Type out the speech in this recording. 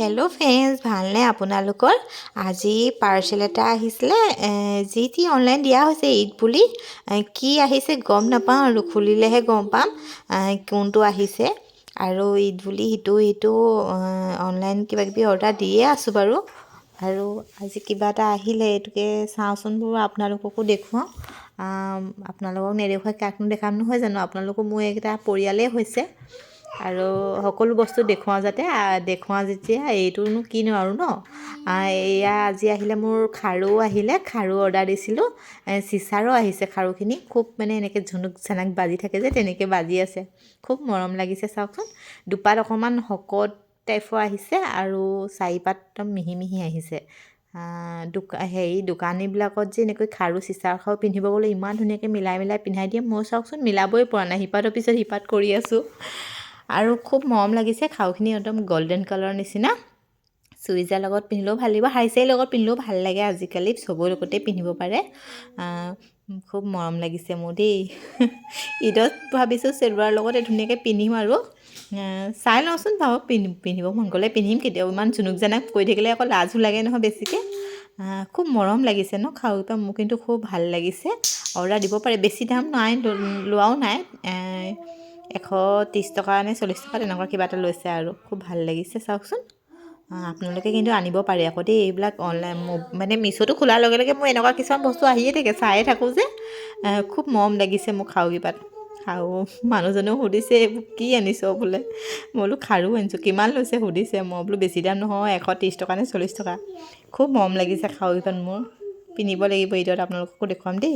Hello' friends, ভালনে আপোনালোকৰ? আজি পাৰ্চেল এটা আহিছিলে, যি টি অনলাইন দিয়া হৈছে ঈদ বুলি। কি আহিছে গম নাপাওঁ আৰু খুলিলেহে গম পাম কোনটো আহিছে। আৰু ঈদ বুলি সিটো অনলাইন কিবাকিবি অৰ্ডাৰ দিয়ে আছোঁ বাৰু। আৰু আজি কিবা এটা আহিলে, এইটোকে চাওঁচোন বাৰু, আপোনালোককো দেখুৱাওঁ। আপোনালোকক নেদেখুৱাই কাকনো দেখাম নহয় জানো? আপোনালোকো মোৰ এইকেইটা পৰিয়ালেই হৈছে। আৰু সকলো বস্তু দেখুৱাওঁ যেতিয়া এইটোনো কিনো আৰু ন। এয়া আজি আহিলে মোৰ খাৰু আহিলে, খাৰু অৰ্ডাৰ দিছিলোঁ। চিচাৰো আহিছে খাৰুখিনি, খুব মানে এনেকৈ ঝুনুক ঝানাক বাজি থাকে যে, তেনেকৈ বাজি আছে। খুব মৰম লাগিছে চাওকচোন। দুপাত অকণমান শকত টাইপৰ আহিছে আৰু চাৰিপাত একদম মিহি মিহি আহিছে। দোকানীবিলাকত যে এনেকৈ খাৰু চিচাৰ খাৰু পিন্ধিব গ'লে ইমান ধুনীয়াকৈ মিলাই মিলাই পিন্ধাই দিয়ে, মই চাওকচোন মিলাবই পৰা নাই, সিপাতৰ পিছত সিপাত কৰি আছোঁ। আৰু খুব মৰম লাগিছে খাৰুখিনি, একদম গল্ডেন কালাৰ নিচিনা। চুইজাৰ লগত পিন্ধিলেও ভাল লাগিব, শাৰী চাৰীৰ লগত পিন্ধিলেও ভাল লাগে। আজিকালি চবৰে লগতে পিন্ধিব পাৰে। খুব মৰম লাগিছে মোৰ দেই। ঈদত ভাবিছোঁ চেলোৱাৰ লগত ধুনীয়াকৈ পিন্ধিম আৰু। চাই লওঁচোন বাৰু, পিন্ধিব মন গ'লে পিন্ধিম। কেতিয়াবা ইমান ঝুনুক জানাক কৰি থাকিলে আকৌ লাজো লাগে নহয় বেছিকৈ। খুব মৰম লাগিছে ন খাৰুকেইটা, মোৰ কিন্তু খুব ভাল লাগিছে। অৰ্ডাৰ দিব পাৰে, বেছি দাম নাই, লোৱাও নাই। 130 টকা নে 40 টকা তেনেকুৱা কিবা এটা লৈছে আৰু। খুব ভাল লাগিছে চাওকচোন। আপোনালোকে কিন্তু আনিব পাৰে আকৌ দেই, এইবিলাক অনলাইন মানে মিছ'টো খোলাৰ লগে লগে মোৰ এনেকুৱা কিছুমান বস্তু আহিয়ে থাকে, চায়ে থাকোঁ যে। খুব মৰম লাগিছে মোৰ খাৰুকেইপাত। আৰু মানুহজনেও সুধিছে এইবোৰ কি আনিছ বোলে। মই বোলো খাৰু আনিছোঁ। কিমান লৈছে সুধিছে, মই বোলো বেছি দাম নহয়, 130 টকা নে 40 টকা। খুব মৰম লাগিছে খাৰুকেইপাত মোৰ। পিন্ধিব লাগিব ঈদত, আপোনালোককো দেখুৱাম দেই।